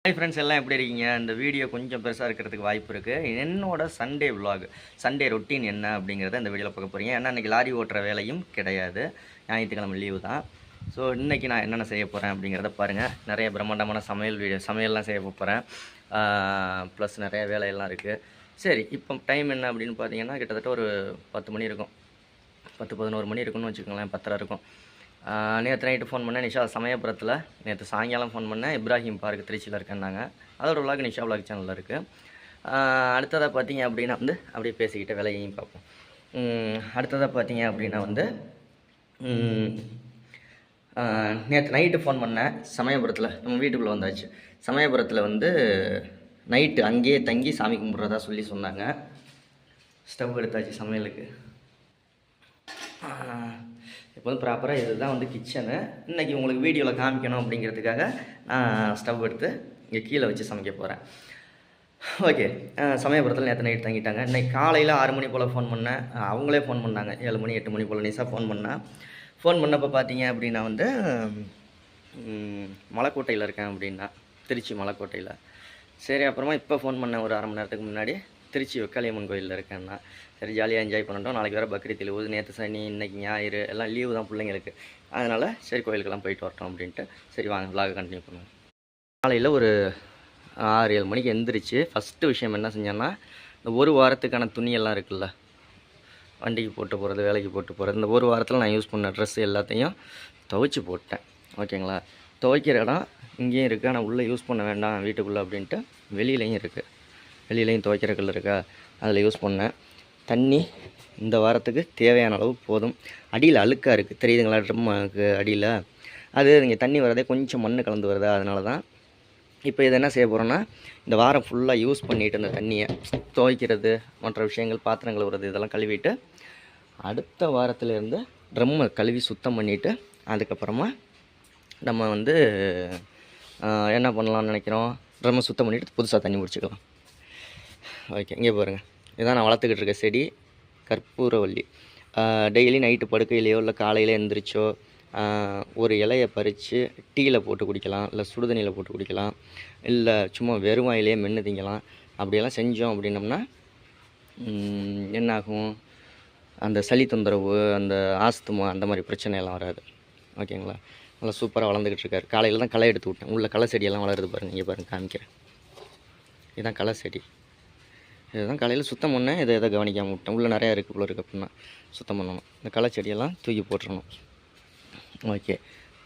Hi friends எல்லாம் எப்படி இருக்கீங்க? இந்த வீடியோ கொஞ்சம் பெருசாக இருக்கிறதுக்கு வாய்ப்பு இருக்குது. என்னோட சண்டே விலாக், சண்டே ரொட்டீன் என்ன அப்படிங்கிறத இந்த வீடியோவில் பார்க்க போகிறீங்க. ஏன்னா இன்றைக்கி லாரி ஓட்டுற வேலையும் கிடையாது, ஞாயிற்றுக்கிழமை லீவு தான். ஸோ இன்றைக்கி நான் என்னென்ன செய்ய போகிறேன் அப்படிங்கிறத பாருங்கள். நிறைய பிரம்மாண்டமான சமையல்லாம் செய்ய போகிறேன். ப்ளஸ் நிறைய வேலையெல்லாம் இருக்குது. சரி, இப்போ டைம் என்ன அப்படின்னு பார்த்தீங்கன்னா கிட்டத்தட்ட ஒரு 10 மணி இருக்கும், 10-11 மணி இருக்குன்னு வச்சுக்கோங்களேன், 10:30 இருக்கும். நேற்று நைட்டு ஃபோன் பண்ணேன் நிஷா சமயபுரத்தில். நேற்று சாயங்காலம் ஃபோன் பண்ணேன், இப்ராஹிம் பார்க் திருச்சியில் இருக்கேன்னாங்க. அதோட விலாக் நிஷா விலாக் சேனலில் இருக்குது. அடுத்ததாக பார்த்தீங்க அப்படின்னா அப்படியே பேசிக்கிட்டு வேலையையும் பார்ப்போம். அடுத்ததாக பார்த்தீங்க அப்படின்னா நேற்று நைட்டு ஃபோன் பண்ணேன் சமயபுரத்தில். நம்ம வீட்டுக்குள்ளே வந்தாச்சு. சமயபுரத்தில் நைட்டு அங்கேயே தங்கி சாமி கும்பிட்றதா சொன்னாங்க. ஸ்டவ் எடுத்தாச்சு சமையலுக்கு. இப்போ ப்ராப்பராக இதுதான் கிச்சனு. இன்றைக்கி உங்களுக்கு வீடியோவில் காமிக்கணும் அப்படிங்கிறதுக்காக நான் ஸ்டவ் எடுத்து இங்கே கீழே வச்சு சமைக்க போகிறேன். ஓகே, சமயபுரத்தில் நேற்று நைட்டு தங்கிட்டாங்க. இன்றைக்கி காலையில் 6 மணி போல் ஃபோன் பண்ணேன். அவங்களே ஃபோன் பண்ணாங்க 7 மணி 8 மணி போல். நிஷா ஃபோன் பண்ணப்போ பார்த்தீங்க அப்படின்னா மலைக்கோட்டையில் இருக்கேன் அப்படின்னா, திருச்சி மலைக்கோட்டையில். சரி, அப்புறமா இப்போ ஃபோன் பண்ணேன் ஒரு 1/2 மணி நேரத்துக்கு முன்னாடி, திருச்சி வெக்காளியம்மன் கோயிலில் இருக்கேன்னா. சரி, ஜாலியாக என்ஜாய் பண்ணிட்டோம். நாளைக்கு வேறு பக்ரீத் லீவு, நேற்று சனி, இன்றைக்கி ஞாயிறு, எல்லாம் லீவு தான் பிள்ளைங்களுக்கு. அதனால் சரி கோயிலுக்கெல்லாம் போயிட்டு வரட்டும் அப்படின்ட்டு சரி வாங்க விலாக கண்டினியூ பண்ணுவோம். காலையில் ஒரு 6-7 மணிக்கு எந்திரிச்சு ஃபஸ்ட்டு விஷயம் என்ன செஞ்சேன்னா, இந்த ஒரு வாரத்துக்கான துணியெல்லாம் இருக்குல்ல, வண்டிக்கு போட்டு போகிறது, வேலைக்கு போட்டு போகிறது, இந்த ஒரு வாரத்தில் நான் யூஸ் பண்ண ட்ரெஸ்ஸு எல்லாத்தையும் துவைச்சி போட்டேன். ஓகேங்களா? துவைக்கிற இடம் இங்கேயும் இருக்குது, ஆனால் உள்ளே யூஸ் பண்ண வேண்டாம் வீட்டுக்குள்ளே அப்படின்ட்டு வெளியிலையும் இருக்குது. வெளியிலையும் துவைக்கிற கல் இருக்கா, அதில் யூஸ் பண்ணேன். தண்ணி இந்த வாரத்துக்கு தேவையான அளவு போதும். அடியில் அழுக்காக இருக்குது, தெரியுதுங்களா? ட்ரம்முக்கு அடியில் அது இங்கே தண்ணி வரதே கொஞ்சம் மண் கலந்து வருதா, அதனால தான். இப்போ இதை என்ன செய்ய போகிறோன்னா, இந்த வாரம் ஃபுல்லாக யூஸ் பண்ணிவிட்டு அந்த தண்ணியை துவைக்கிறது, மற்ற விஷயங்கள், பாத்திரங்கள் வருது, இதெல்லாம் கழுவிட்டு அடுத்த வாரத்துலேருந்து ட்ரம்மை கழுவி சுத்தம் பண்ணிவிட்டு அதுக்கப்புறமா நம்ம என்ன பண்ணலாம்னு நினைக்கிறோம், ட்ரம்மை சுத்தம் பண்ணிவிட்டு புதுசாக தண்ணி பிடிச்சிக்கலாம். ஓகே, இங்கே பாருங்கள், இதான் நான் வளர்த்துக்கிட்டு இருக்க செடி கற்பூரவள்ளி. டெய்லி நைட்டு படுக்கையிலையோ இல்லை காலையில் எழுந்திரிச்சோ ஒரு இலையை பறித்து டீயில் போட்டு குடிக்கலாம், இல்லை சுடுதண்ணியில் போட்டு குடிக்கலாம், இல்லை சும்மா வெறும் வாயிலே மென்று திங்கலாம். அப்படியெல்லாம் செஞ்சோம் அப்படின்னம்னா என்னாகும், அந்த சளி தொந்தரவு, அந்த ஆஸ்துமா, அந்த மாதிரி பிரச்சனையெல்லாம் வராது. ஓகேங்களா? நல்லா சூப்பராக வளர்ந்துக்கிட்டு இருக்காரு. காலையில் தான் களை எடுத்து விட்டேன். உள்ள களை செடியெல்லாம் வளருது பாருங்கள். இங்கே பாருங்கள், காமிக்கிறேன். இதுதான் களை செடி. இதுதான் காலையில் சுத்தம் பண்ணேன். எதை கவனிக்காமல் விட்டேன். உள்ளே நிறையா இருக்குது போல இருக்குது அப்படின்னா சுத்தம் பண்ணணும். இந்த களை செடியெல்லாம் தூக்கி போட்டுடணும். ஓகே,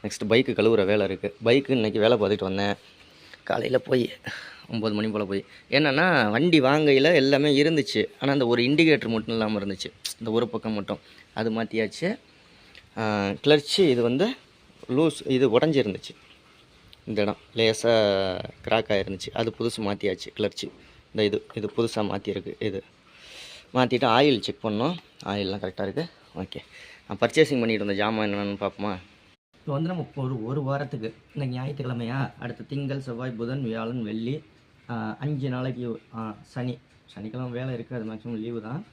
நெக்ஸ்ட்டு பைக்கு கழுவுற வேலை இருக்குது. பைக்கு இன்றைக்கி வேலை பார்த்துட்டு வந்தேன். காலையில் போய் 9 மணி போல் போய், என்னென்னா வண்டி வாங்கையில் எல்லாமே இருந்துச்சு, ஆனால் அந்த ஒரு இண்டிகேட்டர் மட்டும் இல்லாமல் இருந்துச்சு, இந்த ஒரு பக்கம் மட்டும். அது மாற்றியாச்சு. கிளர்ச்சி இது லூஸ், இது உடஞ்சி இருந்துச்சு. இந்த இடம் லேசாக கிராக் ஆகிருந்துச்சு, அது புதுசு மாற்றியாச்சு. கிளர்ச்சி இந்த இது புதுசாக மாற்றிருக்கு. இது மாற்றிட்டு ஆயில் செக் பண்ணோம், ஆயிலெலாம் கரெக்டாக இருக்குது. ஓகே, நான் பர்ச்சேசிங் பண்ணிட்டு இருந்த ஜாமான் என்னென்னு பார்ப்போமா. இப்போ நம்ம ஒரு வாரத்துக்கு, இந்த ஞாயிற்றுக்கிழமையா, அடுத்த திங்கள், செவ்வாய், புதன், வியாழன், வெள்ளி, 5 நாளைக்கு, சனிக்கிழமை வேலை இருக்குது, அது மேக்ஸிமம் லீவு தான்.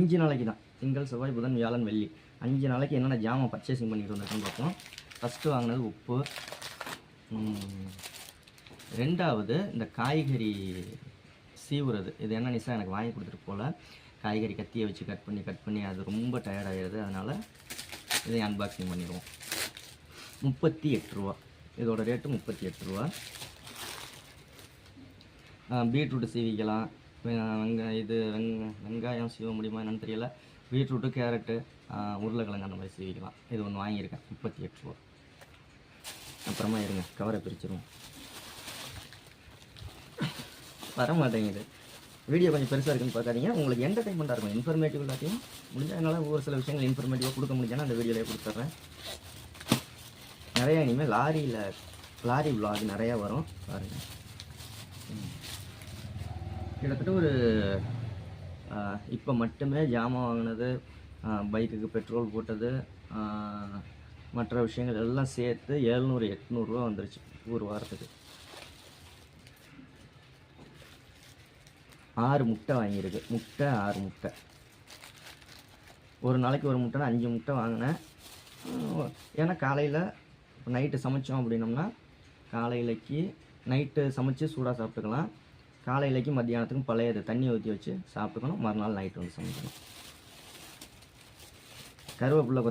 5 நாளைக்கு தான், திங்கள், செவ்வாய், புதன், வியாழன், வெள்ளி, 5 நாளைக்கு என்னென்ன ஜாமான் பர்ச்சேசிங் பண்ணிட்டு வந்திருக்குன்னு பார்ப்போம். ஃபஸ்ட்டு வாங்கினது உப்பு. 2வது இந்த காய்கறி சீவுறது. இது என்ன நிஷா எனக்கு வாங்கி கொடுத்துட்டு போல், காய்கறி கத்தியை வச்சு கட் பண்ணி அது ரொம்ப டயர்டாகிடுது. அதனால் இதை அன்பாக்சிங் பண்ணிடுவோம். 38 ரூபா, இதோட ரேட்டு 38 ரூபா. பீட்ரூட்டு சீவிக்கலாம். வெங்காயம் சீவ முடியுமா என்னன்னு தெரியல. பீட்ரூட்டு, கேரட்டு, உருளைக்கிழங்கு அந்த மாதிரி சீவிக்கலாம். இது ஒன்று வாங்கியிருக்கேன், 38 ரூபா. அப்புறமா இருங்க, கவரை பிரிச்சிருவோம். வர மாட்டேங்குது, வீடியோ கொஞ்சம் பெருசாக இருக்குன்னு பார்க்காதீங்க. உங்களுக்கு என்டர்டைன்மெண்ட்டாக இருக்கும், இன்ஃபர்மேட்டிவ் எல்லாத்தையும் முடிஞ்சால் என்னால் ஒரு சில விஷயங்கள் இன்ஃபர்மேட்டிவாக கொடுக்க முடிஞ்சாலும் அந்த வீடியோலேயே கொடுத்துட்றேன். நிறையா இனிமேல் லாரி விலாக் நிறையா வரும் பாருங்கள். கிட்டத்தட்ட ஒரு இப்போ மட்டுமே ஜாமான் வாங்கினது, பைக்குக்கு பெட்ரோல் போட்டது, மற்ற விஷயங்கள் எல்லாம் சேர்த்து 700-800 ரூபா வந்துருச்சு ஒரு வாரத்துக்கு. 6 முட்டை வாங்கியிருக்கு. 6 முட்டை. ஒரு நாளைக்கு ஒரு முட்டைனா 5 முட்டை வாங்கினேன். ஏன்னா காலையில் நைட்டு சமைச்சோம் அப்படின்னோம்னா காலையிலக்கு நைட்டு சமைச்சு சூடாக சாப்பிட்டுக்கலாம். காலையிலைக்கு மத்தியானத்துக்கும் பழையது தண்ணி ஊற்றி வச்சு சாப்பிட்டுக்கணும். மறுநாள் நைட்டு வந்து சமைக்கணும். கருவேப்பிலை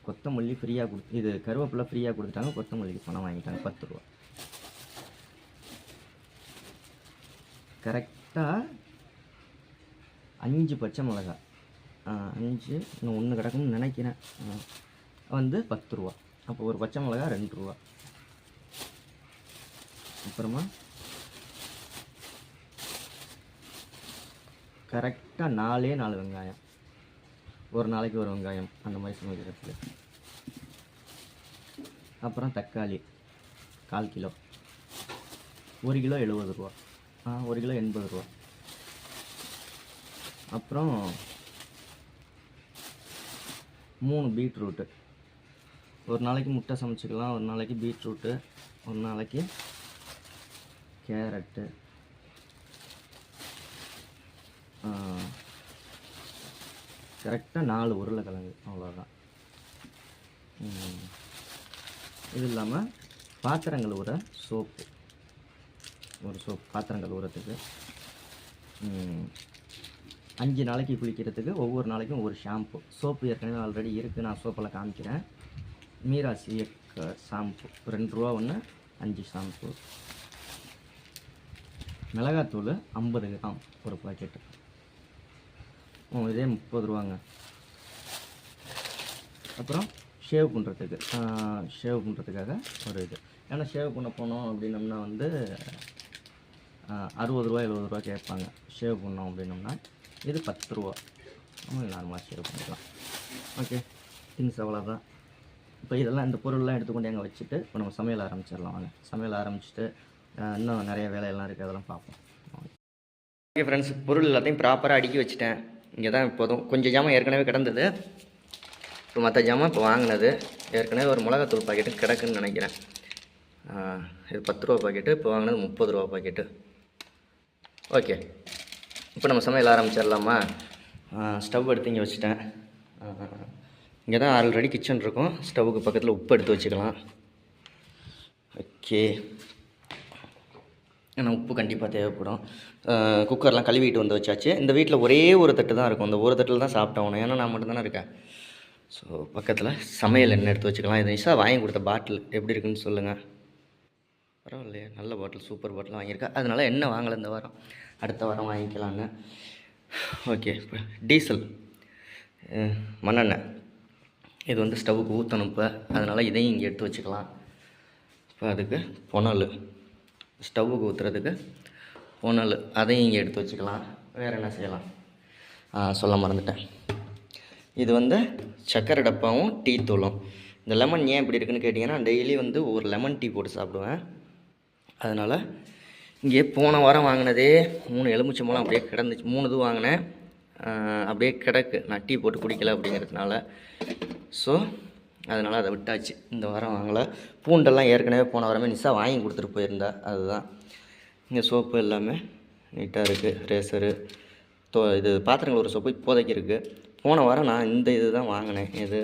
கொத்தமல்லி ஃப்ரீயாக இது கருவேப்பிலை ஃப்ரீயாக கொடுத்துட்டாங்க. கொத்தமல்லிக்கு பணம் வாங்கிட்டாங்க 10 ரூபா. கரெக்டாக 5 பச்சை மிளகாய், 5 இன்னும் 1 கிடக்குன்னு நினைக்கிறேன், வந்து 10 ரூபா. அப்போ ஒரு பச்சை மிளகாய் 2 ரூபா. அப்புறமா கரெக்டாக 4 வெங்காயம், ஒரு நாளைக்கு ஒரு வெங்காயம் அந்த மாதிரி சமைக்கிறதுக்கு. அப்புறம் தக்காளி 1/4 கிலோ, 1 கிலோ 70 ரூபா, 1 கிலோ 80 ரூபா. அப்புறம் 3 பீட்ரூட்டு, ஒரு நாளைக்கு முட்டை சமைச்சிக்கலாம், ஒரு நாளைக்கு பீட்ரூட்டு, ஒரு நாளைக்கு கேரட்டு, கரெக்டாக 4 உருளைக்கிழங்கு, அவ்வளோதான். இது இல்லாமல் பாத்திரங்கள் ஊற சோப்பு, ஒரு சோப்பு பாத்திரங்கள் ஊறத்துக்கு. 5 நாளைக்கு குளிக்கிறதுக்கு ஒவ்வொரு நாளைக்கும் ஒவ்வொரு ஷாம்பு. சோப்பு ஏற்கனவே ஆல்ரெடி இருக்குது, நான் சோப்பெல்லாம் காமிக்கிறேன். மீரா ஷாம்பு 2 ரூபா ஒன்று, 5 ஷாம்பு. மிளகாத்தூள் 50 கிராம் ஒரு பாக்கெட்டு, இதே 30 ரூபாங்க. அப்புறம் ஷேவ் பண்ணுறதுக்காக ஒரு இது. ஏன்னா ஷேவ் பண்ண போனோம் அப்படின்னம்னா வந்து 60 ரூபா 70 ரூபா கேட்பாங்க. ஷேவ் பண்ணோம் அப்படின்னம்னா இது 10 ரூபா, நம்ம நார்மலாக ஷேவ் பண்ணிக்கலாம். ஓகே, திங்ஸ் அவ்வளோதான். இப்போ இதெல்லாம் இந்த பொருள்லாம் எடுத்துக்கொண்டு அங்கே வச்சுட்டு இப்போ நம்ம சமையல் ஆரம்பிச்சிடலாம். வாங்க, சமையல் ஆரம்பிச்சுட்டு இன்னும் நிறைய வேலையெல்லாம் இருக்குது, அதெல்லாம் பார்ப்போம். ஓகே ஃப்ரெண்ட்ஸ், பொருள் எல்லாத்தையும் ப்ராப்பராக அடுக்கி வச்சுட்டேன். இங்கே தான் இப்போதும் கொஞ்சம் ஜாமான் ஏற்கனவே கிடந்தது, இப்போ மற்ற ஜாமான் இப்போ வாங்கினது. ஏற்கனவே ஒரு மிளகாத்தூள் பாக்கெட்டு கிடக்குன்னு நினைக்கிறேன். இது 10 ரூபா பாக்கெட்டு, இப்போ வாங்கினது 30 ரூபா பாக்கெட்டு. ஓகே, இப்போ நம்ம சமையல் ஆரம்பிச்சிடலாமா? ஸ்டவ் எடுத்து இங்கே வச்சுட்டேன். இங்கே தான் ஆல்ரெடி கிச்சன் இருக்கும். ஸ்டவ்வுக்கு பக்கத்தில் உப்பு எடுத்து வச்சுக்கலாம். ஓகே, ஏன்னா உப்பு கண்டிப்பாக தேவைப்படும். குக்கர்லாம் கழுவிட்டு வந்து வச்சாச்சு. இந்த வீட்டில் ஒரே ஒரு தட்டு தான் இருக்கும், அந்த ஒரு தட்டில் தான் சாப்பிட்டாகணும், ஏன்னா நான் மட்டும் தானே இருக்கேன். ஸோ பக்கத்தில் சமையல் எண்ணெய் எடுத்து வச்சுக்கலாம். இது நிஷா வாங்கி கொடுத்த பாட்டில் எப்படி இருக்குன்னு சொல்லுங்கள். பரவாயில்லையே, நல்ல பாட்டில், சூப்பர் பாட்டில் வாங்கியிருக்கேன். அதனால் எண்ணெய் வாங்கலை இந்த வாரம், அடுத்த வாரம் வாங்கிக்கலான்னு. ஓகே, இப்போ டீசல், மண்ணெண்ணெய், இது வந்து ஸ்டவ்வுக்கு ஊற்றணும் இப்போ, அதனால் இதையும் இங்கே எடுத்து வச்சுக்கலாம். இப்போ அதுக்கு புனல், ஸ்டவ்வுக்கு ஊற்றுறதுக்கு புனல், அதையும் இங்கே எடுத்து வச்சுக்கலாம். வேறு என்ன செய்யலாம் சொல்ல மறந்துட்டேன். இது வந்து சக்கரை டப்பாவும் டீ தூளும். இந்த லெமன் ஏன் இப்படி இருக்குன்னு கேட்டிங்கன்னா, டெய்லி வந்து ஒரு லெமன் டீ போட்டு சாப்பிடுவேன். அதனால் இங்கே போன வாரம் வாங்கினதே 3 எலுமிச்சம்பழம் அப்படியே கிடந்துச்சு. 3 இது வாங்கினேன், அப்படியே கிடக்கு. நான் டீ போட்டு குடிக்கலை அப்படிங்கிறதுனால. ஸோ அதனால் அதை விட்டாச்சு, இந்த வாரம் வாங்கலை. பூண்டெல்லாம் ஏற்கனவே போன வாரமே நிஷா வாங்கி கொடுத்துட்டு போயிருந்தா, அதுதான். இங்கே சோப்பு எல்லாமே நீட்டாக இருக்குது. ரேசரு, இது பாத்திரங்கள் ஒரு சோப்பு இப்போதைக்கு இருக்குது. போன வாரம் நான் இந்த இது தான் வாங்கினேன், இது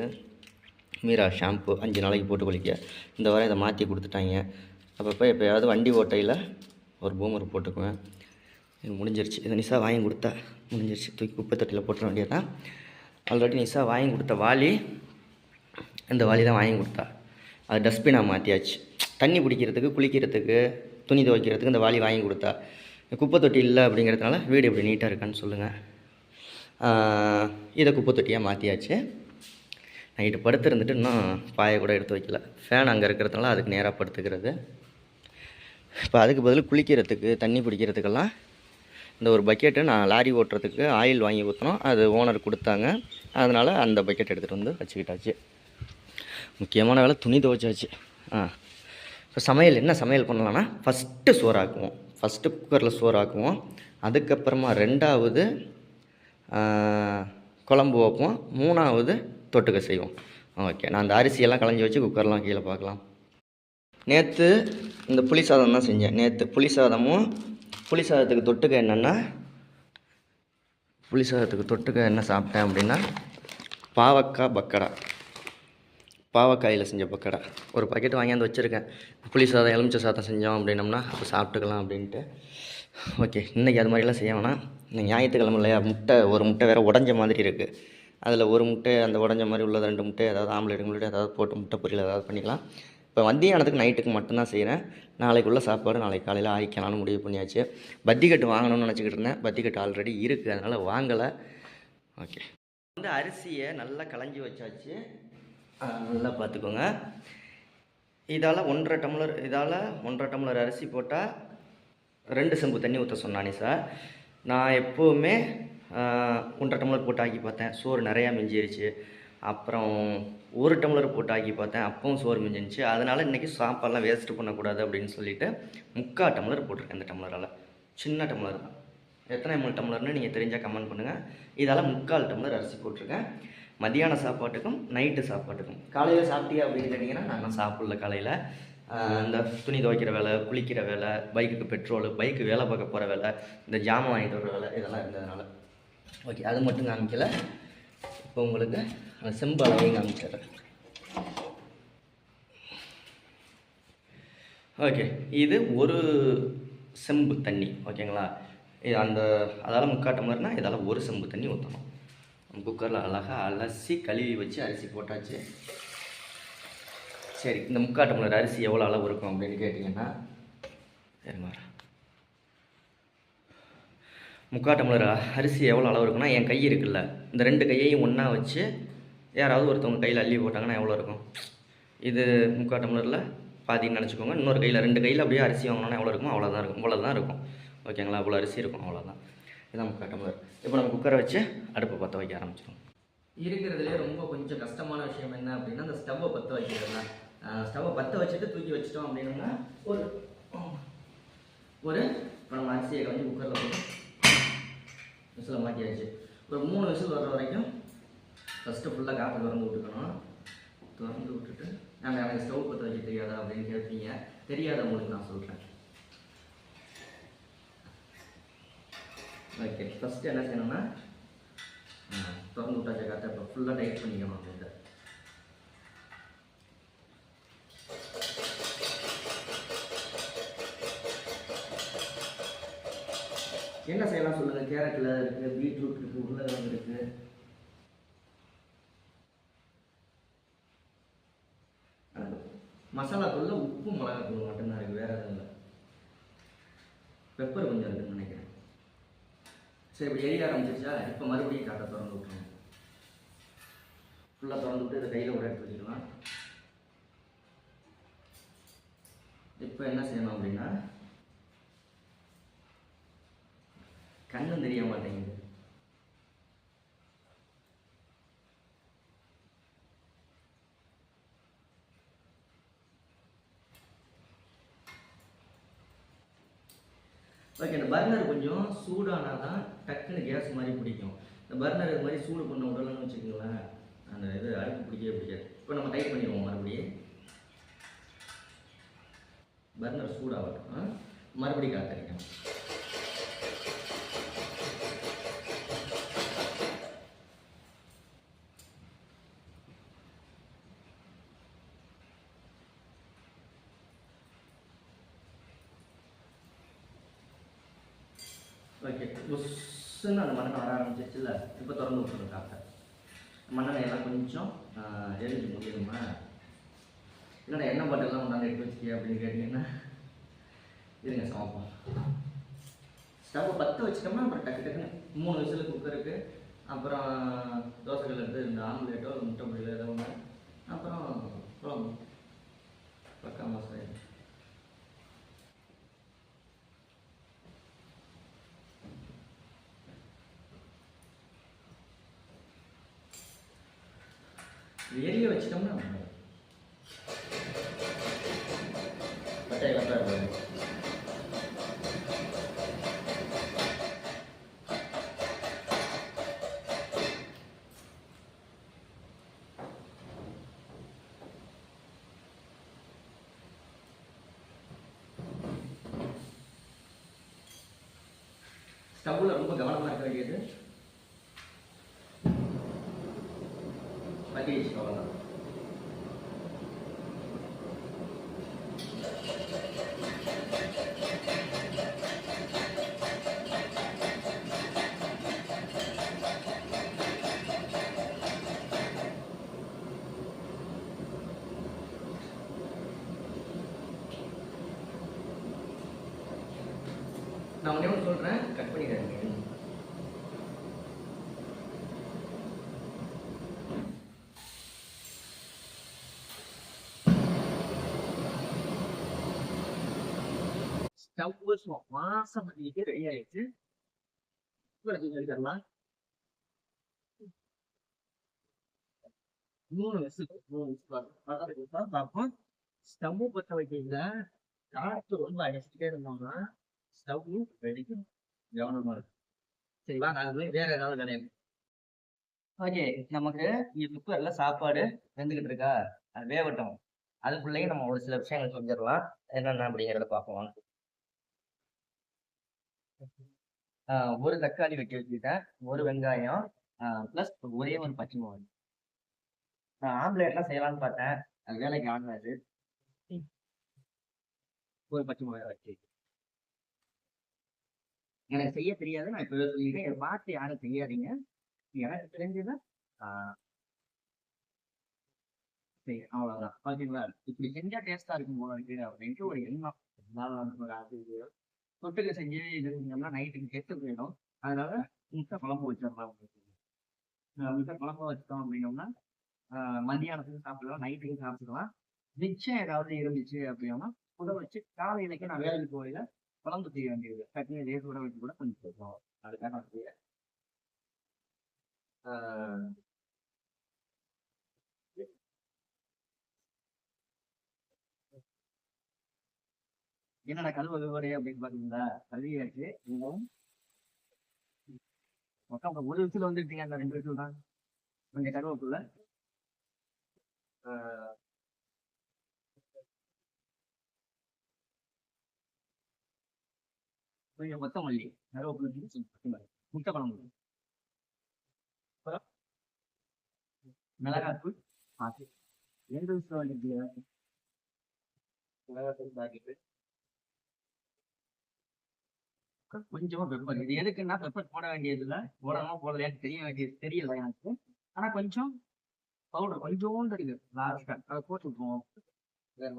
மீரா ஷாம்பு, 5 நாளைக்கு போட்டு குளிக்க. இந்த வாரம் இதை மாற்றி கொடுத்துட்டாங்க. அப்பப்போ எப்போயாவது வண்டி ஓட்டையில் ஒரு பூமர் போட்டுக்குவேன். இது முடிஞ்சிருச்சு. இது நிஷா வாங்கி கொடுத்தா முடிஞ்சிருச்சு, தூக்கி குப்பை தொட்டியில் போட்டுற வேண்டியதான். ஆல்ரெடி நிஷா வாங்கி கொடுத்த வாளி, இந்த வாளி தான் வாங்கி கொடுத்தா. அது டஸ்ட்பினாக மாற்றியாச்சு. தண்ணி பிடிக்கிறதுக்கு, குளிக்கிறதுக்கு, துணி துவைக்கிறதுக்கு இந்த வாளி வாங்கி கொடுத்தா. குப்பை தொட்டி இல்லை அப்படிங்கிறதுனால வீடு எப்படி நீட்டாக இருக்கான்னு சொல்லுங்கள். இதை குப்பை தொட்டியாக மாற்றியாச்சு. நைட்டு படுத்துருந்துட்டு இன்னும் பாயை கூட எடுத்து வைக்கல. ஃபேன் அங்கே இருக்கிறதுனால அதுக்கு நேராக படுத்துக்கிறது. இப்போ அதுக்கு பதில் குளிக்கிறதுக்கு, தண்ணி பிடிக்கிறதுக்கெல்லாம் இந்த ஒரு பக்கெட்டு நான் லாரி ஓட்டுறதுக்கு ஆயில் வாங்கி ஊற்றினோம், அது ஓனர் கொடுத்தாங்க. அதனால் அந்த பக்கெட் எடுத்துகிட்டு வந்து வச்சுக்கிட்டாச்சு. முக்கியமான வேலை துணி துவைச்சாச்சு. இப்போ சமையல் என்ன சமையல் பண்ணலான்னா, ஃபஸ்ட்டு சோறாக்குவோம். ஃபஸ்ட்டு குக்கரில் சோறாக்குவோம். அதுக்கப்புறமா 2வது குழம்பு வைப்போம். 3வது தொட்டுக்க செய்வோம். ஓகே, நான் அந்த அரிசியெல்லாம் களைஞ்சி வச்சு குக்கர்லாம் கீழே பார்க்கலாம். நேற்று இந்த புளி சாதம் தான் செஞ்சேன். நேற்று புளி சாதமும், புளி சாதத்துக்கு தொட்டுக்க என்னென்னா, புளி சாதத்துக்கு தொட்டுக்க என்ன சாப்பிட்டேன் அப்படின்னா, பாவக்காய் பக்கடா. பாவக்காயில் செஞ்ச பக்கோடா ஒரு பாக்கெட் வாங்கியாந்து வச்சுருக்கேன். புளி சாதம் எலுமிச்சை சாதம் செஞ்சோம் அப்படின்னம்னா அப்போ சாப்பிட்டுக்கலாம் அப்படின்ட்டு. ஓகே, இன்றைக்கி அது மாதிரிலாம் செய்ய வேணாம். இன்னைக்கு ஞாயிற்றுக்கிழமை இல்லையா, ஒரு முட்டை வேறு உடஞ்ச மாதிரி இருக்குது. அதில் ஒரு முட்டை அந்த உடஞ்ச மாதிரி உள்ளது 2 முட்டை ஏதாவது ஆம்லேட் ஏதாவது போட்டு முட்டை பொரியல் ஏதாவது பண்ணிக்கலாம். இப்போ மத்தியானத்துக்கு நைட்டுக்கு மட்டும்தான் செய்கிறேன். நாளைக்குள்ளே சாப்பாடு நாளைக்கு காலையில் ஆயிக்கலாம்னு முடிவு பண்ணியாச்சு. பத்திக்கட்டு வாங்கணும்னு நினச்சிக்கிட்டு இருந்தேன். பத்திக்கட்டு ஆல்ரெடி இருக்குது, அதனால் வாங்கலை. ஓகே, அரிசியை நல்லா களைஞ்சி வச்சாச்சு. நல்லா பார்த்துக்கோங்க. இதால் 1.5 டம்ளர் அரிசி போட்டால் 2 செம்பு தண்ணி ஊற்ற சொன்னானே சார். நான் எப்போவுமே 1.5 டம்ளர் போட்டு ஆக்கி பார்த்தேன், சோறு நிறையா மிஞ்சிருச்சு. அப்புறம் 1 டம்ளர் போட்டு ஆக்கி பார்த்தேன், அப்பவும் சோறு மிஞ்சிருச்சு. அதனால் இன்றைக்கி சாப்பாடெலாம் வேஸ்ட்டு பண்ணக்கூடாது அப்படின்னு சொல்லிவிட்டு 3/4 டம்ளர் போட்டிருக்கேன். இந்த டம்ளரால் சின்ன டம்ளர் தான். எத்தனை ml டம்ளர்னு நீங்கள் தெரிஞ்சால் கமெண்ட் பண்ணுங்கள். இதால் 3/4 டம்ளர் அரிசி போட்டிருக்கேன். மதியான சாப்பாட்டுக்கும் நைட்டு சாப்பாட்டுக்கும். காலையில் சாப்பிட்டியா அப்படின்னு கேட்டிங்கன்னா நான் சாப்பிடல. காலையில் இந்த துணி துவைக்கிற வேலை, குளிக்கிற வேலை, பைக்குக்கு பெட்ரோலு, பைக்கு வேலை பார்க்க போகிற வேலை, இந்த ஜாமான் வாங்கிட்டு வர வேலை இதெல்லாம் இருந்ததுனால. ஓகே, அது மட்டும் காமிக்கல. இப்போ உங்களுக்கு அந்த செம்பு அளவையும் காமிச்சிடுறேன். ஓகே, இது ஒரு செம்பு தண்ணி. ஓகேங்களா, இது அதால் 3/4 டம்ளர்னால் இதால் 1 செம்பு தண்ணி ஊற்றணும். குக்கரில் அழகாக அலசி கழுவி வச்சு அரிசி போட்டாச்சு. சரி, இந்த 3/4 டம்ளர் அரிசி எவ்வளோ அளவு இருக்கும் அப்படின்னு கேட்டிங்கன்னா, 3/4 டம்ளர் அரிசி எவ்வளோ அளவு இருக்குன்னா, என் கை இருக்குல்ல, இந்த 2 கையையும் ஒன்றா வச்சு யாராவது ஒருத்தவங்க கையில் அள்ளி போட்டாங்கன்னா எவ்வளோ இருக்கும்? இது 3/4 டம்ளரில் பாதின்னு நினச்சிக்கோங்க. இன்னொரு கையில் 2 கையில் அப்படியே அரிசி வாங்கினோன்னா எவ்வளோ இருக்கும்? அவ்வளோதான் இருக்கும். இவ்வளோ இருக்கும். ஓகேங்களா, அவ்வளோ அரிசி இருக்கும், அவ்வளோதான். இதான் 3/4 டம்ளர். இப்போ நம்ம குக்கரை வச்சு அடுப்பை பற்ற வைக்க ஆரம்பிச்சிடும். இருக்கிறதுலே ரொம்ப கொஞ்சம் கஷ்டமான விஷயம் என்ன அப்படின்னா, அந்த ஸ்டவ்வை பற்ற வைக்கிறது தான். ஸ்டவ்வை பற்ற வச்சுட்டு தூக்கி வச்சிட்டோம் அப்படின்னா ஒரு இப்போ நம்ம அரிசியை கலந்து குக்கரில் போட்டு விசில் மாற்றியாச்சு. ஒரு 3 விசில் வர்ற வரைக்கும் ஃபஸ்ட்டு ஃபுல்லாக காற்று திறந்து விட்டுக்கணும். திறந்து விட்டுட்டு எனக்கு ஸ்டவ் பற்ற வைக்க தெரியாதா அப்படின்னு கேட்பீங்க. தெரியாதவங்களுக்கு நான் சொல்கிறேன். ஓகே, ஃபஸ்ட்டு என்ன செய்யணும்னா, திறந்து விட்டாச்ச காற்றை இப்போ ஃபுல்லாக டைட் பண்ணிக்கணும். அப்படின்ட்டு என்ன செய்யலாம் சொல்லுங்கள்? கேரட்டில் இருக்குது, பீட்ரூட் இருக்குது, உருளைக்கிழங்கு இருக்குது. மசாலாத்தூளில் உப்பு மிளகாத்தூள் மட்டும்தான் இருக்குது, வேறு எதுவும் இல்லை. பெப்பர் கொஞ்சம் இருக்குதுன்னு நினைக்கிறேன். சரி, இப்படி எரிய ஆரம்பிச்சிருச்சா? இப்போ மறுபடியும் காற்றை திறந்து விட்டுருங்க. ஃபுல்லாக திறந்து விட்டு இதை கையில் ஒரு எடுத்து வச்சுக்கலாம். இப்போ என்ன செய்யணும் அப்படின்னா, கண்ணும் தெரிய மாட்டேங்குது. ஓகே, இந்த பர்னர் கொஞ்சம் சூடானால் தான் டக்குன்னு கேஸ் மாதிரி பிடிக்கும். இந்த பர்னர் இது மாதிரி சூடு பண்ண விடலன்னு வச்சுக்கோங்களேன், அந்த இது அடுப்பு பிடிக்கவே பிடிக்காது. இப்போ நம்ம டைட் பண்ணிடுவோம். மறுபடியும் பர்னர் சூடாகட்டும், மறுபடியும் காத்தடிக்கும். ஓகே, புஷ்ஷுன்னு அந்த மண்ணெண்ணெய் வர ஆரம்பிச்சிருச்சுல்ல. இப்போ திறந்து விட்டுருங்க காற்றை. மண்ணெண்ணெய் எல்லாம் கொஞ்சம் எரிஞ்சு முடியணுமா? இல்லைன்னா எண்ணெய் பாட்டெல்லாம் கொண்டாந்து எடுத்து வச்சுக்கிய அப்படின்னு கேட்டிங்கன்னா, இருங்க சமைப்போம். ஸ்டவ்வை பற்ற வச்சுட்டோம்னா அப்புறம் டக்கு டக்குன்னு 3 விசில் குக்கருக்கு, அப்புறம் தோசைகள் எடுத்து இந்த ஆம்லேட்டோ முட்டை பொரியலோ ஏதோ ஒன்று, அப்புறம் குழம்பு பக்கா மசாலா. எரிய வச்சிட்டோம்னா பட்டையை கட்டாக ஸ்டவ்வில் ரொம்ப கவனமாக இருக்க வேண்டியது. பற்றி வச்சுக்கோங்க. நான் ஒன்றே ஒன்று சொல்கிறேன், கட் பண்ணிடுறேன். ஸ்டவ் வாசம் பண்ணிட்டு ரெடி ஆயிடுச்சு. எடுத்துடலாம். 3 விசில் பார்ப்போம். ஸ்டவ் பற்ற வைக்கிறீங்க, காற்று ரொம்ப அடிச்சுட்டே இருந்தோம்னா ஸ்டவ் வெடிக்கும். கவனமா இருக்கு. சரி வாங்க, அது வேற ஏதாவது கிடையாது. ஓகே, நமக்கு இங்க குக்கர்ல சாப்பாடு வெந்துகிட்டு இருக்கா, அது வேகட்டும். அதுக்குள்ளேயே நம்ம ஒரு சில விஷயங்கள் செஞ்சிடலாம். என்னென்ன அப்படிங்கிறத பார்ப்போம். ஒரு தக்காளி வெட்டி வச்சுக்கிட்டேன், ஒரு வெங்காயம், ப்ளஸ் ஒரே ஒரு பச்சை மிளகாய். நான் ஆம்லேட்லாம் செய்யலாம்னு பார்த்தேன், அது வேலைக்கு ஆகாது. ஒரு பச்சை மிளகாய் வச்சு எனக்கு செய்ய தெரியாது. நான் இப்போ சொல்லிடுறேன், என் பார்த்து யாரும் செய்யாதீங்க. எனக்கு தெரிஞ்சது சரி, அவ்வளோதான். ஓகேங்களா? இப்படி செஞ்சா டேஸ்டா இருக்கும் போல இருக்கு அப்படின்ட்டு ஒரு எண்ணம். தொட்டுக்க செஞ்சு இது செஞ்சோம்னா நைட்டுக்கு கெட்டு போயிடும். அதனால முட்டை குழம்பு வச்சிடலாம். முட்டை குழம்பு வச்சிட்டோம் அப்படின்னோம்னா மதியானத்துக்கு சாப்பிடலாம், நைட்டுக்கு சாப்பிடலாம். மிச்சம் ஏதாவது இருந்துச்சு அப்படின்னா சுட வச்சு காலையிலக்கு நான் வேலைக்கு போயில குழம்பு செய்ய வேண்டியது. சட்னி இதே சுட வச்சு கூட கொஞ்சம் போதும். அதுக்காக நான் செய்ய என்னோட கல்வ விவரம் அப்படின்னு பாத்தீங்களா, கல்வியாச்சு. மொத்தம் ஒரு விசில் வந்துருக்கீங்க, அந்த 2 விசில் தான். கொஞ்சம் கருவேப்பில்ல, கொஞ்சம் கொத்தமல்லி, கருவேப்பிலை, முட்டை குழம்பு, மிளகாத்தூள் பாத்து 2 விசில் வந்துருக்கு. மிளகாத்தூள் பாக்கிட்டு கொஞ்சமா பெப்பர். இது எதுக்குன்னா பெப்பர் போட வேண்டியது இல்லை, போடணுமா போடலையான்னு தெரிய வேண்டியது தெரியல எனக்கு. ஆனா கொஞ்சம் பவுடர் கொஞ்சோண்டு இருக்கு லாஸ்டா, அதை போட்டுப்போம். வேற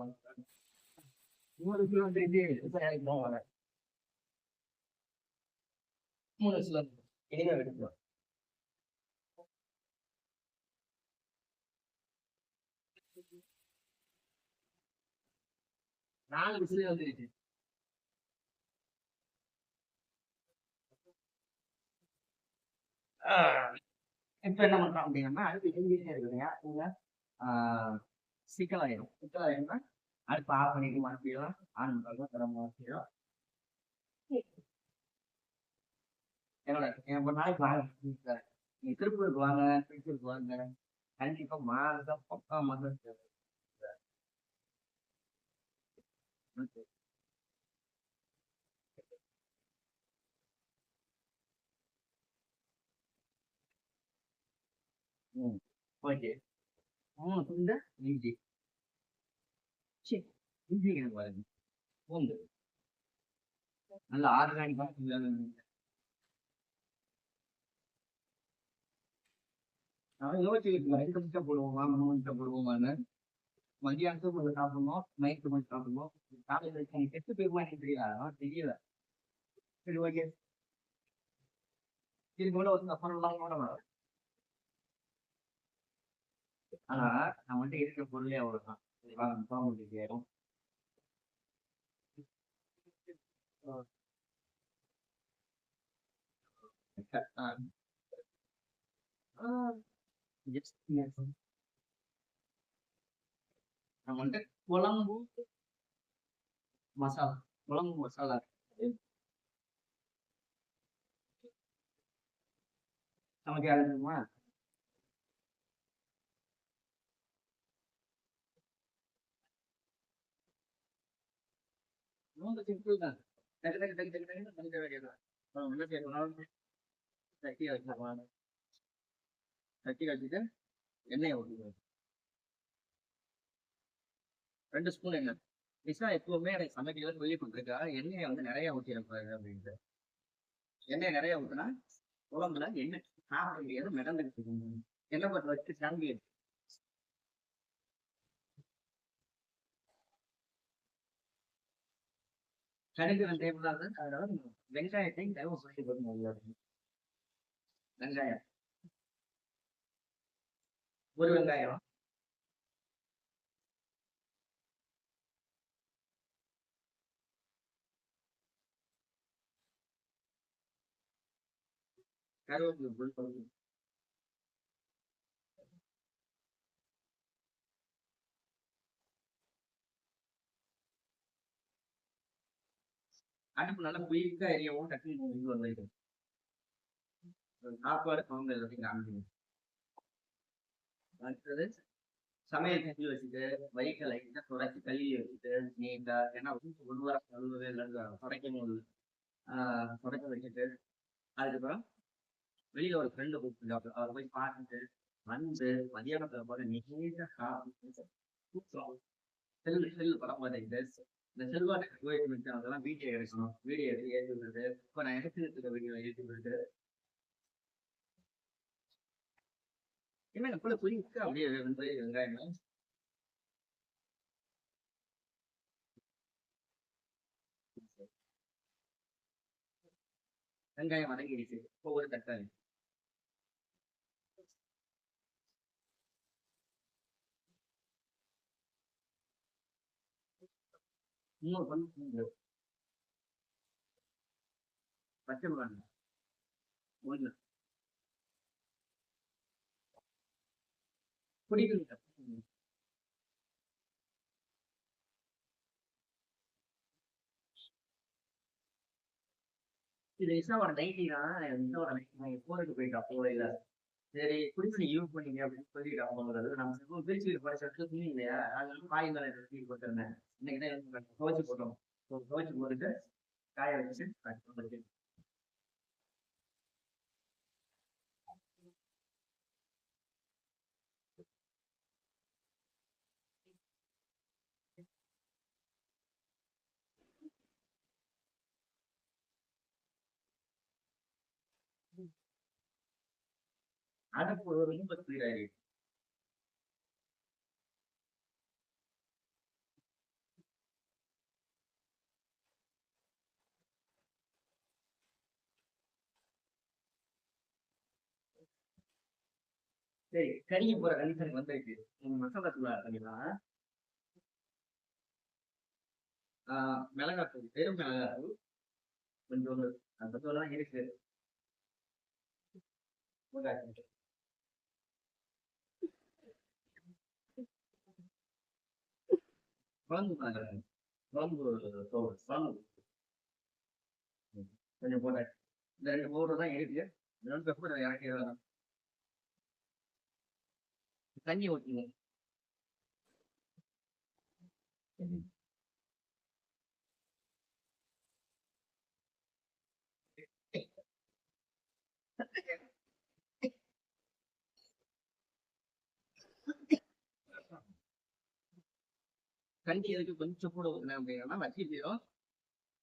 3 கிலோ வந்து இது வர 3 விசில் இனிமே எடுக்கலாம். நாலு விசில் வந்துருச்சு. இப்ப என்ன பண்றோம் அப்படின்னா, அடுப்பு எரிஞ்சிட்டே இருக்குதுங்க. சிக்கல் ஆயிடும். சிக்கல் ஆயிடும்னா அடுப்பு ஆஃப் பண்ணிட்டு மறுபடியும் ஆன் பண்ணுறோம், தரம் மாற்றிடும். என்னோட ஒரு நாளைக்கு வாங்க, நீங்க திருப்பூருக்கு வாங்க, திருப்பூருக்கு வாங்க, கண்டிப்பா மாறுதான் பக்கா மதம். ஓகே, 3 துண்டு இஞ்சி. சரி, இஞ்சி எனக்கு பாருங்க, பூண்டு நல்ல ஆர்கானிக்கா. நான் யோசிச்சுக்கிட்டு 2 முட்டை போடுவோமா, 3 முட்டை போடுவோமான்னு. மதியானத்துக்கு கொஞ்சம் சாப்பிடணும், நைட்டு கொஞ்சம் சாப்பிடணும். காலையில் கெட்டு போயிருமா எனக்கு தெரியல. சரி ஓகே, இதுக்கு மேல வந்து அப்புறம் கூட வரும். ஆனா நான் வந்து இருக்கிற பொருளே அவ்வளவுதான். ஆயிரும். நம்ம வந்து குழம்பு மசாலா, குழம்பு மசாலா நமக்கு யாருமா ரொம்ப சிம்பிள் தான். சட்டி வச்சுருவாங்க, சட்டி வச்சுட்டு எண்ணெயை ஊற்றிடுவேன். 2 ஸ்பூன் எண்ணெய். மிஸ்ஸா எப்பவுமே எனக்கு சமைக்கிறத சொல்லி கொடுத்துருக்கா, எண்ணெயை வந்து நிறைய ஊற்றிடக்கூடாது அப்படின்ட்டு. எண்ணெய் நிறைய ஊற்றினா குழம்புல எண்ணெய் சாப்பிட முடியாது, மிதந்துட்டு எண்ணெய் பற்ற வச்சு சாம்பி கடுகு வெந்தயம் தான் அதனால வெங்காயத்தையும் தேவை சொல்லி போடணும். வெங்காயம் ஒரு வெங்காயம், கருவேப்பிலை அடுப்பு நல்லா குயிக்கா எரியவும் டக்குனு இது வந்துருக்கு. சாப்பாடு குழம்பு எல்லாத்தையும் காமிக்கணும். அடுத்தது சமையல் செஞ்சு வச்சுட்டு வயிற்ற லைட்டா தொடச்சி கழுவி வச்சுட்டு நீட்டா, ஏன்னா ஒரு வாரம் கழுவவே இல்லைன்னு துடைக்கும் போது தொடச்சி வச்சுட்டு அதுக்கப்புறம் வெளியில ஒரு ஃப்ரெண்டு கூப்பிட்டு அவரை போய் பார்த்துட்டு வந்து மதியானத்துல போல நீட்டா சாப்பிட்டு கூப்பிடுறோம். செல்லு செல்லு படம் பார்த்துக்கிட்டு இந்த செல்வாட்டு கோயில் அதெல்லாம் வீடியோ எடுக்கணும். வீடியோ எடுத்து ஏற்றி விட்டுட்டு இப்ப நான் எடுத்துக்கிட்டு இருக்க வீடியோ ஏற்றி விட்டுட்டு என்ன எப்பல குயிக்கா அப்படியே வந்து வெங்காயம் வெங்காயம் வதங்கிடுச்சு. ஒவ்வொரு தக்காளி இன்னொரு பண்ணு பூண்டு, பச்சை மிளகாய் ஒண்ணு பிடிக்கல. இது இசாவோட நைட்டி தான். இசாவோட நைட்டி நான் போருக்கு போயிட்டா போகல. சரி குடிச்சு யூஸ் பண்ணீங்க அப்படின்னு சொல்லிட்டு அவங்கிறது நம்ம பிரிச்சு படிச்சு துணி இல்லையா, அது காய் மேல தூக்கி போட்டிருந்தேன். இன்னைக்கு தான் துவைச்சு போட்டோம். துவைச்சு போட்டுட்டு காய வச்சுட்டு அடுப்பு ரொம்ப ஸ்பீட் ஆயிடுச்சு. சரி கறிக்கு போற கண்டிஷனுக்கு வந்துருக்கு. மசாலா தூள் ஆட் பண்ணிடலாம். மிளகாத்தூள், வெறும் மிளகாத்தூள் கொஞ்சோண்டு, அந்த தூள்லாம் இருக்கு. குழம்பு மிளகாய், குழம்பு தூள், குழம்பு கொஞ்சம் போட்டாச்சு. இந்த ரெண்டு பவுடர் தான் இருக்கு. இன்னொன்று பெப்பர் இறக்கி தண்ணி ஊற்றிங்க. தண்ணி எதுக்கு கொஞ்சம் கூட ஊற்றினேன் அப்படின்னா வச்சிருக்கோம்.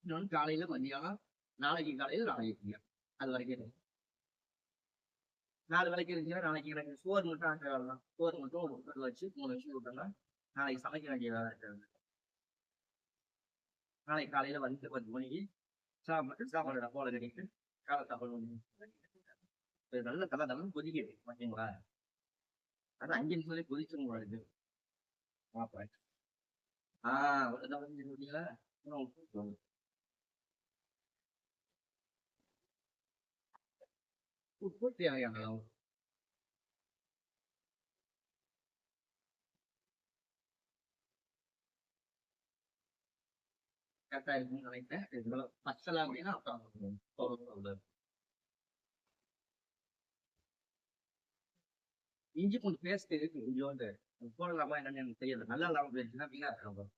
இன்னொன்று காலையில மதியானம், நாளைக்கு காலையில நாளைக்கு அது வரைக்கும் 4 வேலைக்கு இருந்துச்சுன்னா நாளைக்கு எனக்கு சோறு மட்டும் ஆக்க வேலை தான். சோறு மட்டும் ஒரு குக்கர்ல வச்சு 3 விசில் விட்டோம்னா நாளைக்கு சமைக்க வேண்டிய வேலை இருக்காது. நாளைக்கு காலையில வந்து 10 மணிக்கு சாப்பிட்டு சாப்பாடு டப்பாவில் கட்டிட்டு காலை சாப்பாடு நல்ல தலை தலைன்னு கொதிக்குது ஓகேங்களா. அது 5 நிமிஷத்துலேயே கொதிச்சிடும் போல இருக்கு. பார்ப்பேன். ஒரு தலை பார்த்தீங்களா. உப்பு தேவையான அளவு. கரெக்டா இருக்கும்னு நினைக்கிறேன். இதுல பச்சலை அப்படின்னா அப்புறம் இஞ்சி பூண்டு பேஸ்ட் இருக்கு கொஞ்சோண்டு போடலாமா என்னன்னு எனக்கு தெரியல. நல்லா இல்லாம போயிடுச்சுன்னா வீணா இருக்கும்.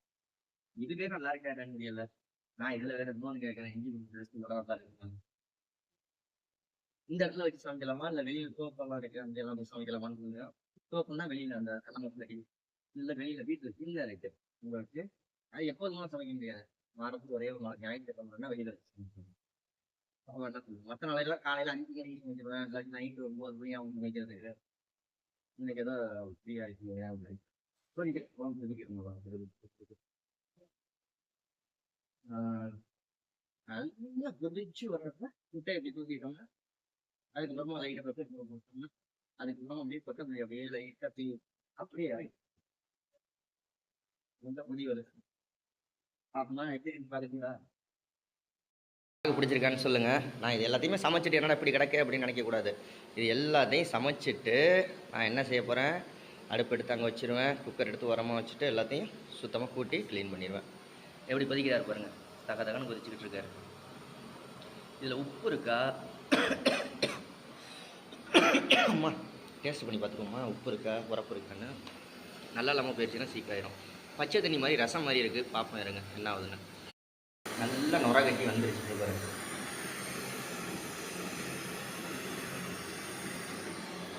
இதுவே நல்லா இருக்கா என்னன்னு தெரியல. நான் இதுல வேற இன்னொன்னு கேட்கறேன். இஞ்சி பூண்டு பேஸ்ட் நல்லா இருக்கு. இந்த இடத்துல வச்சு சமைக்கலாமா இல்ல வெளியில தோப்பெல்லாம் இருக்கு அந்த எல்லாம் வச்சு சமைக்கலாமான்னு. தோப்புனா வெளியில அந்த கடமை இல்ல வெளியில வீட்டுல கீழே இருக்கு உங்களுக்கு. அது எப்போதுமா சமைக்க முடியாது. வாரத்துக்கு ஒரே ஒரு நாளைக்கு ஞாயிற்றுக்கிழமைனா வெளியில வச்சு சமைக்கணும். மற்ற நாளையெல்லாம் காலையில 5 மணிக்கு சமைச்சிருவேன், இல்லாட்டி நைட்டு 9 மணி அவங்க சமைக்கிறது. இன்னைக்கு ஏதோ ஃப்ரீயா இருக்கீங்க அப்படின்னு சொல்லிட்டு நல்லா கொதிச்சு வர்றப்ப முட்டையை எப்படி தூக்கிட்டோம்னா அதுக்கப்புறமா லைட்டாக பெப்பர் போட்டோம்னா அதுக்கப்புறம் அப்படியே கொத்தமல்லி அப்படியே லைட்டாக தீ அப்படியே ரொம்ப முடி வருது அப்படின்னா எப்படி பாருங்களா பிடிச்சிருக்கான்னு சொல்லுங்கள். நான் இது எல்லாத்தையுமே சமைச்சிட்டு என்னடா இப்படி கிடக்கு அப்படின்னு நினைக்கக்கூடாது. இது எல்லாத்தையும் சமைச்சிட்டு நான் என்ன செய்ய போகிறேன், அடுப்பு எடுத்து அங்கே வச்சுருவேன், குக்கர் எடுத்து உரமாக வச்சுட்டு எல்லாத்தையும் சுத்தமாக கூட்டி க்ளீன் பண்ணிடுவேன். எப்படி கொதிக்கிறாரு பாருங்கள், தக்க தக்கன்னு கொதிச்சுக்கிட்டு இருக்காரு. இதில் உப்பு இருக்கா அம்மா டேஸ்ட் பண்ணி பார்த்துக்கோம்மா, உப்பு இருக்கா உரப்பு இருக்கான்னு. நல்லா இல்லாமல் போயிடுச்சுன்னா சீக்காயிரும். பச்சை தண்ணி மாதிரி ரசம் மாதிரி இருக்குது, பார்ப்போம் இருங்க என்ன ஆகுதுன்னு. நல்லா நுர கட்டி வந்துருச்சு பாருங்க.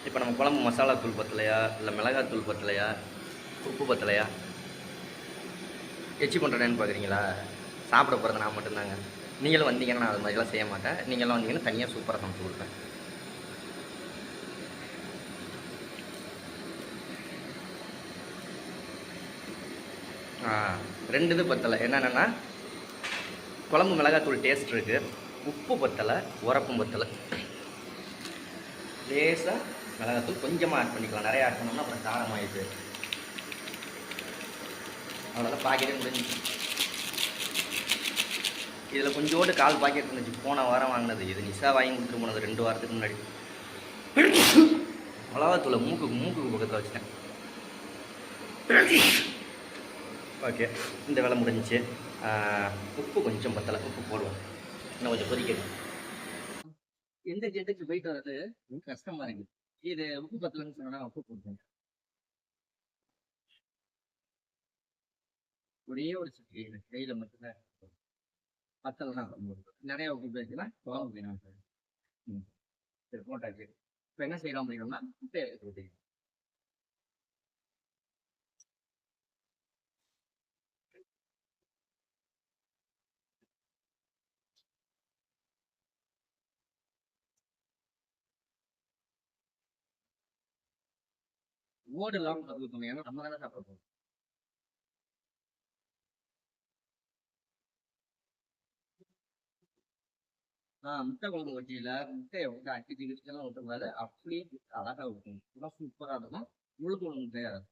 இப்போ நம்ம குழம்பு மசாலா தூள் பத்தலையா, இல்லை மிளகாய் தூள் பத்தலையா, உப்பு பத்தலையா, எச்சி பண்ணுறேன்னு பார்க்குறீங்களா? சாப்பிட போகிறது நான் மட்டும்தாங்க. நீங்களும் வந்தீங்கன்னா நான் அது மாதிரிலாம் செய்ய மாட்டேன். நீங்களும் வந்தீங்கன்னா தனியாக சூப்பராக சமைச்சு கொடுப்பேன். ரெண்டு இது பத்தலை. என்னென்னா குழம்பு மிளகாத்தூள் டேஸ்ட் இருக்குது, உப்பு பத்தலை, உரப்பும் பத்தலை. லேசாக மிளகாத்தூள் கொஞ்சமாக ஆட் பண்ணிக்கலாம், நிறையா ஆட் பண்ணோம்னா அப்புறம் காரம் ஆகிடுது. அவ்வளோதான், பாக்கெட்டே முடிஞ்சிச்சு. இதில் கொஞ்சோண்டு கால் பாக்கெட் இருந்துச்சு, போன வாரம் வாங்கினது. இது நிஷா வாங்கி கொடுத்துட்டு போனது 2 வாரத்துக்கு முன்னாடி. மிளகாத்தூளை மூக்குக்கு பக்கத்தில் வச்சுட்டேன். ஓகே, இந்த வேலை முடிஞ்சிச்சு. உப்பு கொஞ்சம் பத்தலை, உப்பு போடுவோம். இன்னும் கொஞ்சம் கொதிக்கணும். எந்த ஜெட்டுக்கு போயிட்டு வர்றது கஷ்டமாக இருக்குது. இது உப்பு பத்தலைன்னு சொன்னால் உப்பு போடுவோம். ஒரே ஒரு சிட்டி கையில் மட்டும்தான் பத்தலைன்னா நிறைய உப்பு போயிடுச்சுன்னா குழம்பு வேணும். சரி போட்டாச்சு. இப்போ என்ன செய்யலாம் அப்படின்னா முட்டையை எடுத்து ஓடு இல்லாமல் பார்த்துக்கோங்க, ஏன்னா நம்ம தானே சாப்பிட போகிறோம். முட்டை குழம்பு வச்சியில முட்டையை வந்து அட்டி திரிச்செல்லாம் விட்டுருந்தாரு, அப்படியே அழகாக இருக்கும். இதெல்லாம் சூப்பராக இருக்கும். முழு குழம்பு முட்டையாக இருக்கும்.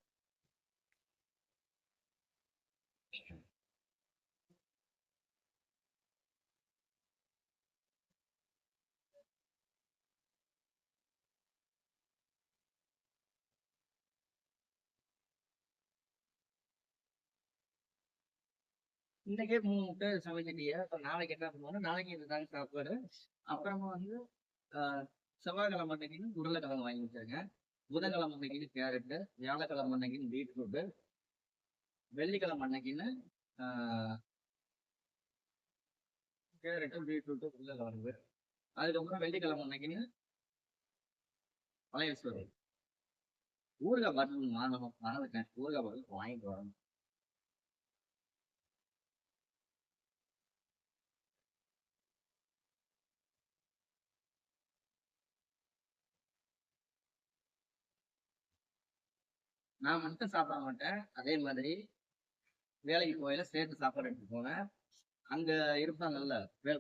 இன்றைக்கே 3 முட்டை சமைச்சிட்டியே, அப்போ நாளைக்கு என்ன பண்ணுவோம்னா நாளைக்கு இது தாங்க சாப்பாடு. அப்புறமா வந்து செவ்வாய்க்கிழமை அன்னைக்குன்னு உருளைக்கிழங்கு வாங்கி வச்சிருங்க. புதன்கிழமை அன்னைக்குன்னு கேரட்டு, வியாழக்கிழமை அன்னைக்குன்னு பீட்ரூட்டு, வெள்ளிக்கிழமை அன்னைக்குன்னு கேரட்டு, பீட்ரூட்டு, உருளைக்கிழங்கு. அதுக்கப்புறம் வெள்ளிக்கிழமை அன்னைக்குன்னு பழைய சோறு. ஊறுகாய் பாட்டில் வாங்கணும், மறந்துட்டேன். ஊறுகாய் பாட்டில் வாங்கிட்டு வரணும். நான் மட்டும் சாப்பிட மாட்டேன், அதே மாதிரி வேலைக்கு போயில சேர்த்து சாப்பாடு எடுத்துட்டு போவேன். அங்க இருப்பாங்கல்ல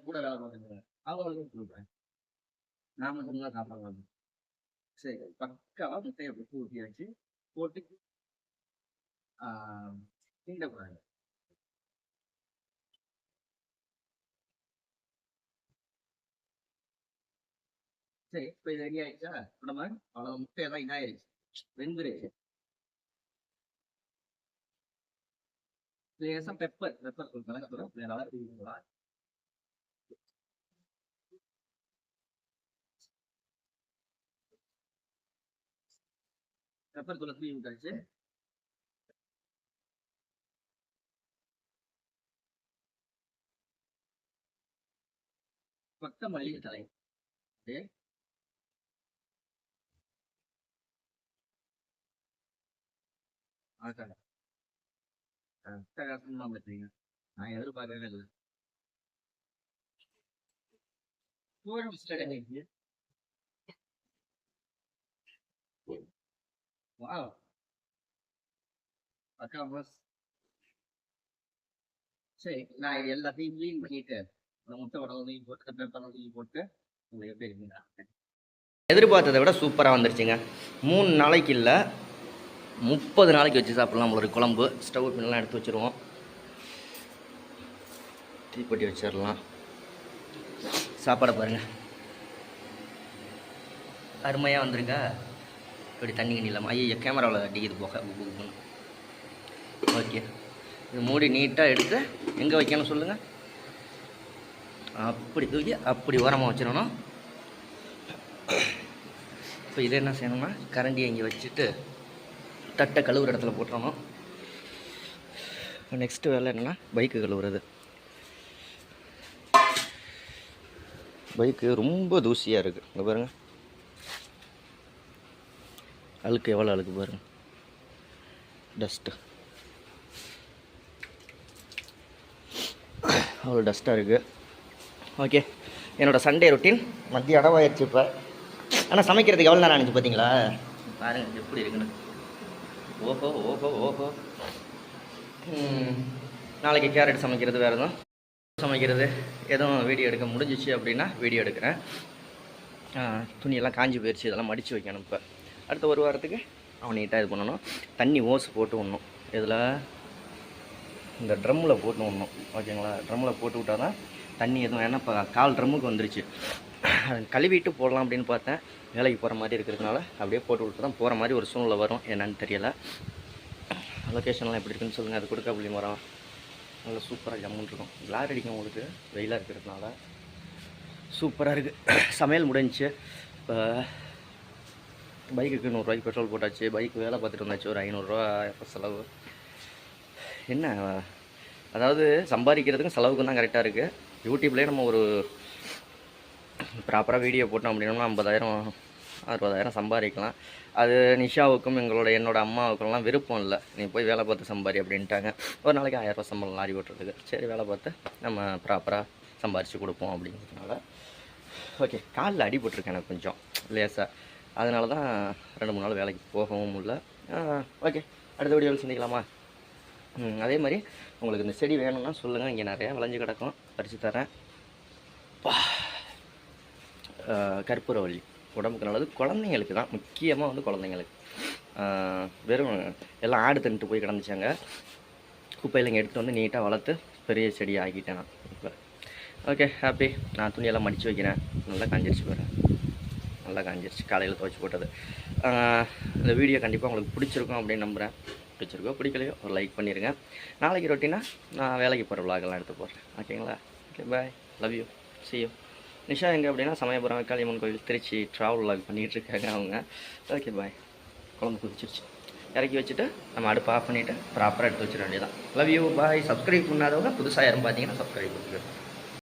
கூட வேலை பார்க்குறவங்க, அவங்களுக்கு கொடுப்பேன். நான் மட்டும்தான் சாப்பிட மாட்டேன். சரி, பக்காவா முட்டையை போட்டு ஊற்றியாச்சு. போட்டு கிண்டக்கூடாது. சரி, இப்போ இது ரெடி ஆயிடுச்சா? நம்ம அவ்வளோ முட்டையெல்லாம் இதாயிருச்சு, வெந்துருச்சு. லேசாக பெப்பர் கொடுக்கலாம், பெப்பர் தூளை தூவி விட்டாச்சு. கொத்தமல்லி தலை அட்டகாசமா பார்த்தீங்க, நான் எதிர்பார்க்கவே இல்லை. சரி, நான் எல்லாத்தையும் கிளீன் பண்ணிட்டு முட்டை உடம்பு போட்டு பேப்பர் போட்டு உங்களுக்கு எப்படி இருக்குங்க? எதிர்பார்த்ததை விட சூப்பராக வந்துருச்சுங்க. 3 நாளைக்கு இல்லை 30 நாளைக்கு வச்சு சாப்பிட்லாம். ஒரு குழம்பு ஸ்டவ் பின்னெல்லாம் எடுத்து வச்சுருவோம். தீப்பெட்டி வச்சிடலாம். சாப்பாடை பாருங்கள், அருமையாக வந்திருக்கா. இப்படி தண்ணி கிண்ணி இல்லாமல் ஐயோ கேமராவில் அடிக்குது போக. ஓகே, இது மூடி நீட்டாக எடுத்து எங்கே வைக்கணும் சொல்லுங்கள். அப்படி தூக்கி அப்படி ஓரமாக வச்சிடணும். இப்போ இதை என்ன செய்யணும்னா கரண்டியை இங்கே வச்சுட்டு தட்டை கழுவுற இடத்துல போட்டுறணும். நெக்ஸ்ட்டு வேலை என்னென்னா பைக்கு கழுவுறது. பைக்கு ரொம்ப தூசியாக இருக்குது. இங்கே பாருங்கள், அழுக்கு எவ்வளோ அழுக்கு பாருங்கள், டஸ்ட்டு அவ்வளோ டஸ்ட்டாக இருக்குது. ஓகே, என்னோடய சண்டே ரொட்டீன் மதிய அடவாயிடுச்சு. இப்போ ஆனால் சமைக்கிறதுக்கு எவ்வளோ நேரம் ஆனிச்சு பார்த்தீங்களா? பாருங்கள் எப்படி இருக்குன்னு. ஓஹோ ஓஹோ ஓஹோ. நாளைக்கு கேரட் சமைக்கிறது, வேறு எதுவும் சமைக்கிறது எதுவும் வீடியோ எடுக்க முடிஞ்சிச்சு அப்படின்னா வீடியோ எடுக்கிறேன். துணியெல்லாம் காஞ்சி போயிடுச்சு, இதெல்லாம் மடித்து வைக்கணும். இப்போ அடுத்த ஒரு வாரத்துக்கு அவன் நீட்டாக இது பண்ணணும். தண்ணி ஓஸ் போட்டு விடணும். இதில் இந்த ட்ரம்மில் போட்டு விடணும். ஓகேங்களா? ட்ரம்மில் போட்டு விட்டால் தான் தண்ணி எதுவும், ஏன்னா இப்போ 1/4 ட்ரம்முக்கு வந்துருச்சு. கழுவிட்டு போடலாம் அப்படின்னு பார்த்தேன். வேலைக்கு போகிற மாதிரி இருக்கிறதுனால அப்படியே போட்டு விட்டு தான் போகிற மாதிரி ஒரு சூழ்நிலை வரும். என்னன்னு தெரியலை. லொக்கேஷன்லாம் எப்படி இருக்குன்னு சொல்லுங்கள். அது கொடுக்க அப்படி மரம் நல்லா சூப்பராக ஜம்முன்னு இருக்கும். கிளார் அடிக்கும் உங்களுக்கு வெயிலாக இருக்கிறதுனால சூப்பராக இருக்குது. சமையல் முடிஞ்சிச்சு. இப்போ பைக்குக்கு 100 ரூபாய்க்கு பெட்ரோல் போட்டாச்சு. பைக்கு வேலை பார்த்துட்டு வந்தாச்சு. ஒரு 500 ரூபா செலவு. என்ன அதாவது சம்பாதிக்கிறதுக்கும் செலவுக்கும் தான் கரெக்டாக இருக்குது. யூடியூப்லேயே நம்ம ஒரு ப்ராப்பராக வீடியோ போட்டோம் அப்படின்னா 50,000 60,000 சம்பாதிக்கலாம். அது நிஷாவுக்கும் என்னோடய அம்மாவுக்குலாம் விருப்பம் இல்லை. நீ போய் வேலை பார்த்து சம்பாதி அப்படின்ட்டாங்க. ஒரு நாளைக்கு 1000 ரூபா சம்பளம் லாரி ஓட்டுறதுக்கு. சரி, வேலை பார்த்து நம்ம ப்ராப்பராக சம்பாரித்து கொடுப்போம் அப்படிங்கிறதுனால. ஓகே, காலில் அடிபட்டிருக்கேன் எனக்கு கொஞ்சம் லேசாக. அதனால தான் 2-3 நாள் வேலைக்கு போகவும் முடியல. ஓகே, அடுத்த வீடியோவில் சந்திக்கலாமா? அதே மாதிரி உங்களுக்கு இந்த செடி வேணும்னா சொல்லுங்கள். இங்கே நிறையா விளைஞ்சு கிடக்கும், பறித்து தரேன். கற்பூரவள்ளி உடம்புக்கு நல்லது. குழந்தைங்களுக்கு தான் முக்கியமாக, வந்து குழந்தைங்களுக்கு. வெறும் எல்லாம் ஆடு தின்ட்டு போய் கிடந்துச்சாங்க. குப்பையில் இங்கே எடுத்துகிட்டு வந்து நீட்டாக வளர்த்து பெரிய செடி ஆக்கிட்டேன் நான் இப்போ. Okay, happy. நான் துணியெல்லாம் மடித்து வைக்கிறேன். நல்லா காஞ்சிருச்சு பாரு, நல்லா காஞ்சிருச்சு. காலையில் துவைச்சி போட்டது. இந்த வீடியோ கண்டிப்பாக உங்களுக்கு பிடிச்சிருக்கும் அப்படின்னு நம்புகிறேன். பிடிச்சிருக்கோ பிடிக்கலையோ ஒரு லைக் பண்ணிடுங்க. நாளைக்கு ரொட்டீனாக நான் வேலைக்கு போகிற விலாகெல்லாம் எடுத்து போடுறேன். ஓகேங்களா? Okay, bye, love you, see you. Nisha எங்கே அப்படின்னா சமயபுரம் வெக்காளியம்மன் கோயில் திருச்சி ட்ராவல் லாக் பண்ணிகிட்டு இருக்காங்க அவங்க. ஓகே, பாய். குழம்பு குதிச்சிருச்சு. இறக்கி வச்சுட்டு நம்ம அடுப்பு ஆஃப் பண்ணிவிட்டு ப்ராப்பராக எடுத்து வச்சிட வேண்டியதான். Love you, bye. சப்ஸ்கிரைப் பண்ணாதவங்க புதுசாக யாரும் பார்த்தீங்கன்னா சப்ஸ்கிரைப் பண்ணுங்க.